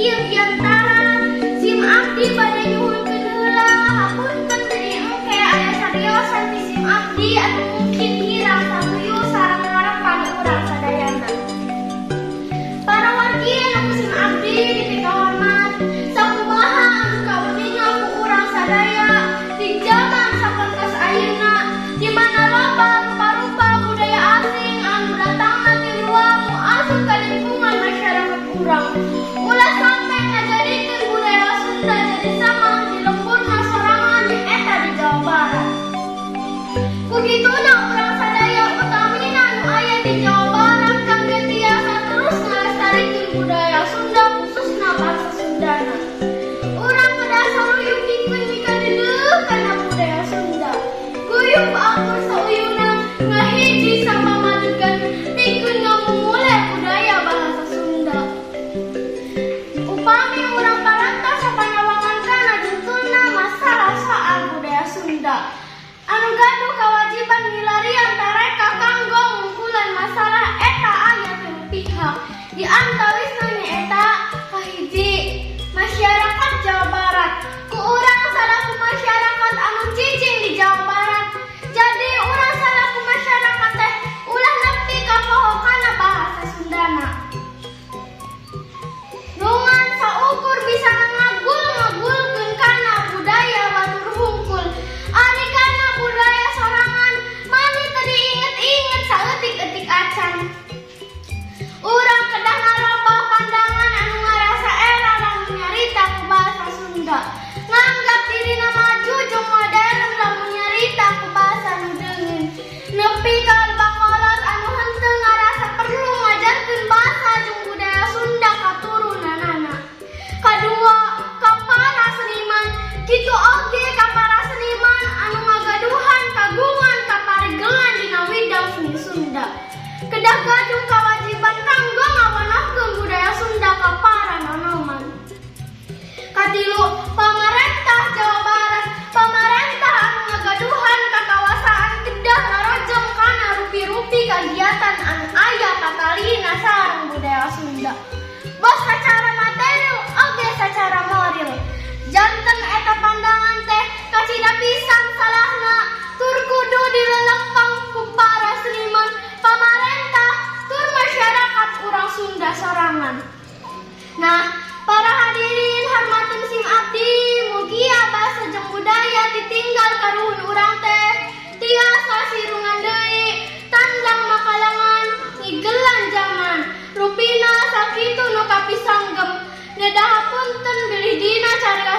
ieu diantara sim abdi bade nyuhunkeun heula hapunten deui engke aya sariosan ti sim abdi anu mungkin hirang samuyu sareng harapan urang sadayana. Para wargi anu sim abdi dipika hormat sakumaha anu kauningan ku urang sadaya di jaman sapertos ayeuna di mana loba rupa-rupa budaya asing anu datangna ti luar nu asup ka lingkungan masyarakat urang. Ulah sampai ngajadikeun budaya Sunda jadi sama di lemburna sorangan eta di Jawa Barat. Kugituna urang sadaya utamina nu aya di Jawa Barat kangge tiasa terus ngalestarikeun budaya Sunda khususna bangsa Sundana. Urang kedah saruyuk pikeun mika deuleuh kana budaya Sunda. Guyup akur sauyuna ngahiji samamadegan pikeun ngamumule budaya bahasa Sunda. Upami urang parantos sapanyawangan kana juntulna masalah soal budaya Sunda. Anu gaduh kewajiban milarian tareka kanggo ngungkulan masalah eta aya teu pihak. Di antawisna nyaeta kahiji masyarakat Jawa Barat. Ku urang salaku masyarakat anu cicing di Jawa Barat. Jadi urang salaku masyarakat teh ulah nepi ka pohokana bahasa Sundana. Nungan saukur bisa ngagul-ngagulkeun kana budaya batur hungkul. Ari kana budaya sorangan mani teu diinget-inget saeutik-eutik acan. Urang kedah ngaroba pandangan anu ngarasa era lamun nyarita ku bahasa Sunda. Nganggap dirina maju jeung modern lamun nyarita ku bahasa nu deungeun. Nepi ka bakolot anu henteu ngarasa perlu ngajarkeun bahasa jeung budaya Sunda ka turunanana. Kadua, ka para seniman, kitu oge ka para seniman anu ngagaduhan kagungan ka paregelan dina widang seni Sunda. Kedah gaduh kawajiban kanggo ngawanohkeun budaya Sunda ka para nanoman. Katilu, pamarentah Jawa Barat, pamarentah anu ngagaduhan kakawasaan kedah ngarojong kana rupi-rupi kagiatan anu aya patalina sareng budaya Sunda. Bos sacara materi oge sacara moral. Janten eta pandangan teh kacida pisan salahna tur kudu dilelempang ku para seniman, pamarentah tur masyarakat urang Sunda sorangan. Nah, para hadirin hormatun sim abdi, mugia basa jeung budaya ditinggal karuhun urang teh tiasa sirungan deui, tandang makalangan, ngigelan zaman. Rupina sakitu nu kapisanggem, nedah punten bilih dina cariosan